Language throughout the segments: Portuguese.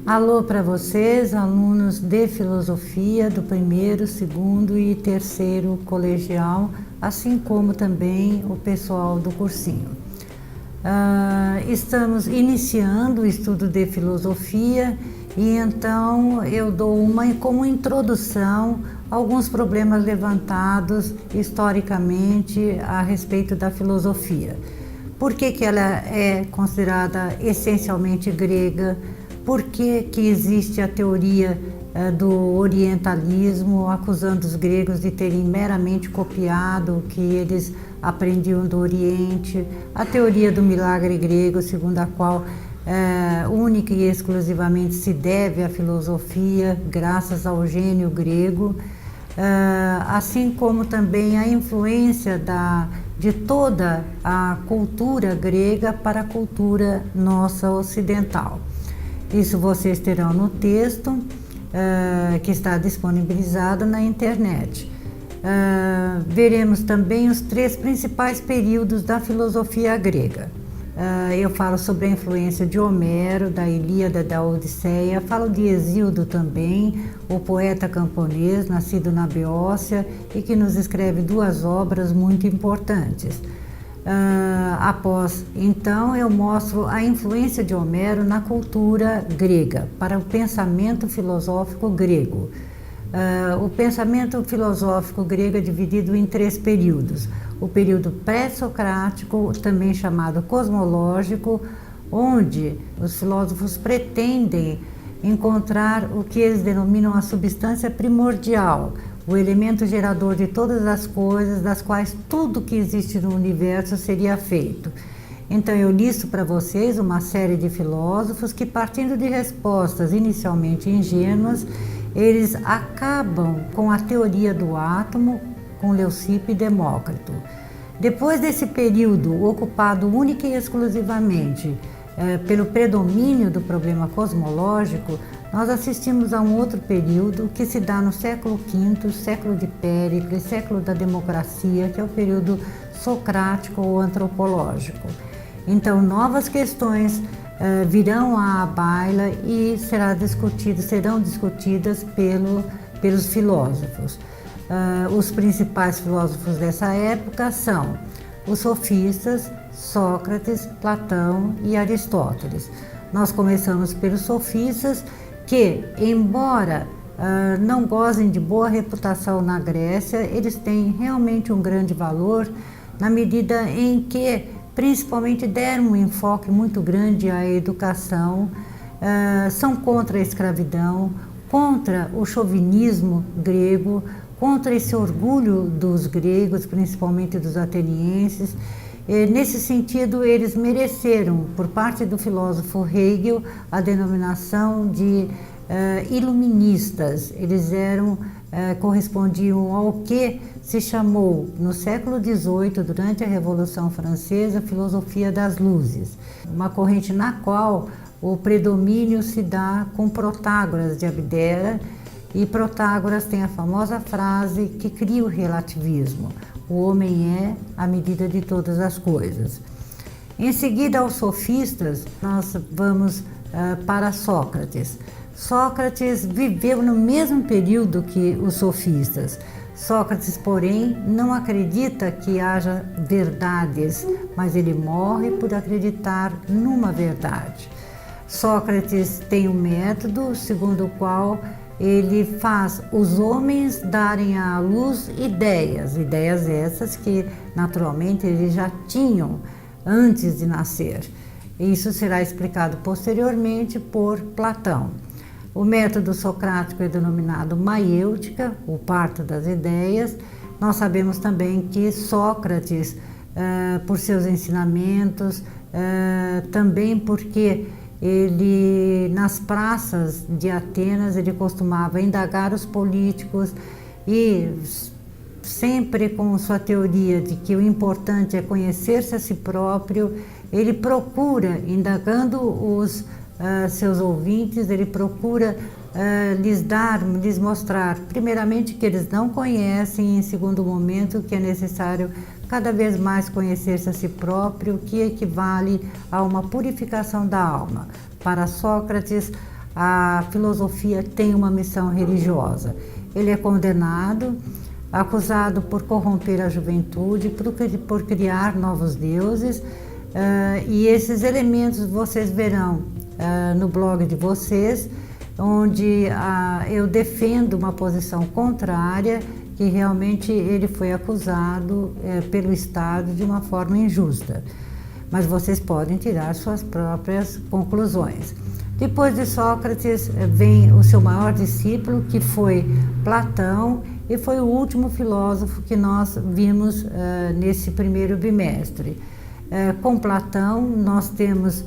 Alô para vocês, alunos de filosofia do primeiro, segundo e terceiro colegial, assim como também o pessoal do cursinho. Estamos iniciando o estudo de filosofia e então eu dou como introdução alguns problemas levantados historicamente a respeito da filosofia. Por que ela é considerada essencialmente grega? Por que existe a teoria do orientalismo, acusando os gregos de terem meramente copiado o que eles aprendiam do Oriente? A teoria do milagre grego, segundo a qual única e exclusivamente se deve à filosofia, graças ao gênio grego, assim como também a influência de toda a cultura grega para a cultura nossa ocidental. Isso vocês terão no texto que está disponibilizado na internet. Veremos também os 3 principais períodos da filosofia grega. Eu falo sobre a influência de Homero, da Ilíada, da Odisseia, falo de Hesíodo também, o poeta camponês, nascido na Beócia e que nos escreve 2 obras muito importantes. Após, então, eu mostro a influência de Homero na cultura grega, para o pensamento filosófico grego. O pensamento filosófico grego é dividido em 3 períodos. O período pré-socrático, também chamado cosmológico, onde os filósofos pretendem encontrar o que eles denominam a substância primordial, o elemento gerador de todas as coisas, das quais tudo que existe no universo seria feito. Então eu listo para vocês uma série de filósofos que, partindo de respostas inicialmente ingênuas, eles acabam com a teoria do átomo, com Leucipo e Demócrito. Depois desse período ocupado única e exclusivamente pelo predomínio do problema cosmológico, nós assistimos a um outro período que se dá no século V, século de Péricles, século da democracia, que é o período socrático ou antropológico. Então, novas questões virão à baila e serão discutidas pelos filósofos. Os principais filósofos dessa época são os sofistas, Sócrates, Platão e Aristóteles. Nós começamos pelos sofistas, que, embora não gozem de boa reputação na Grécia, eles têm realmente um grande valor na medida em que, principalmente, deram um enfoque muito grande à educação, são contra a escravidão, contra o chauvinismo grego, contra esse orgulho dos gregos, principalmente dos atenienses. Nesse sentido, eles mereceram, por parte do filósofo Hegel, a denominação de iluministas. Eles correspondiam ao que se chamou, no século XVIII, durante a Revolução Francesa, filosofia das luzes, uma corrente na qual o predomínio se dá com Protágoras de Abdera, e Protágoras tem a famosa frase que cria o relativismo: o homem é a medida de todas as coisas. Em seguida, aos sofistas, nós vamos para Sócrates. Sócrates viveu no mesmo período que os sofistas. Sócrates, porém, não acredita que haja verdades, mas ele morre por acreditar numa verdade. Sócrates tem um método segundo o qual ele faz os homens darem à luz ideias essas que naturalmente eles já tinham antes de nascer. Isso será explicado posteriormente por Platão. O método socrático é denominado maiêutica, o parto das ideias. Nós sabemos também que Sócrates, por seus ensinamentos, também porque ele, nas praças de Atenas, ele costumava indagar os políticos e sempre com sua teoria de que o importante é conhecer-se a si próprio, ele procura, indagando os seus ouvintes, ele procura lhes mostrar, primeiramente, que eles não conhecem, e em segundo momento, que é necessário cada vez mais conhecer-se a si próprio, que equivale a uma purificação da alma. Para Sócrates, a filosofia tem uma missão religiosa. Ele é condenado, acusado por corromper a juventude, por criar novos deuses, e esses elementos vocês verão no blog de vocês, onde eu defendo uma posição contrária, que realmente ele foi acusado pelo Estado de uma forma injusta. Mas vocês podem tirar suas próprias conclusões. Depois de Sócrates vem o seu maior discípulo, que foi Platão, e foi o último filósofo que nós vimos nesse primeiro bimestre. Com Platão nós temos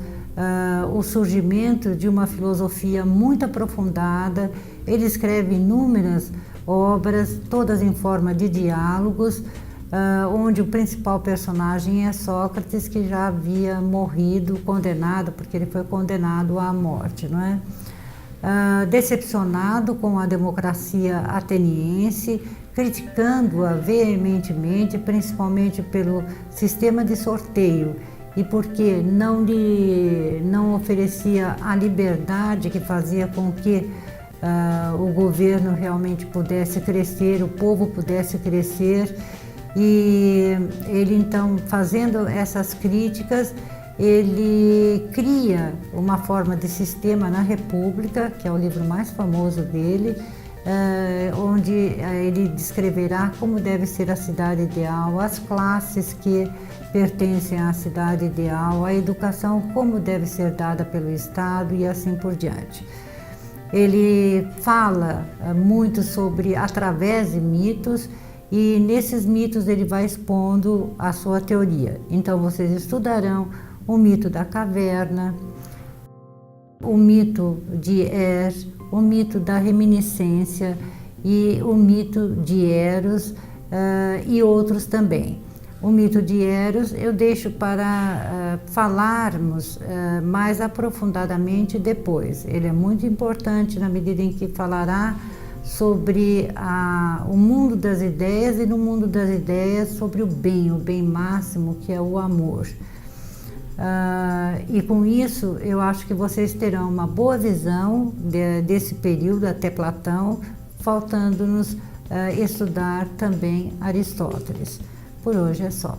o surgimento de uma filosofia muito aprofundada. Ele escreve inúmeras obras, todas em forma de diálogos, onde o principal personagem é Sócrates, que já havia morrido, condenado, porque ele foi condenado à morte, não é? Decepcionado com a democracia ateniense, criticando-a veementemente, principalmente pelo sistema de sorteio, e porque não oferecia a liberdade que fazia com que o governo realmente pudesse crescer, o povo pudesse crescer. E ele então, fazendo essas críticas, ele cria uma forma de sistema na República, que é o livro mais famoso dele, onde ele descreverá como deve ser a cidade ideal, as classes que pertencem à cidade ideal, a educação como deve ser dada pelo Estado e assim por diante. Ele fala muito sobre através de mitos, e nesses mitos ele vai expondo a sua teoria. Então vocês estudarão o mito da caverna, o mito de o mito da reminiscência e o mito de Eros e outros também. O mito de Eros eu deixo para falarmos mais aprofundadamente depois. Ele é muito importante na medida em que falará sobre o mundo das ideias, e no mundo das ideias sobre o bem máximo, que é o amor. E com isso eu acho que vocês terão uma boa visão desse período até Platão, faltando-nos estudar também Aristóteles. Por hoje é só.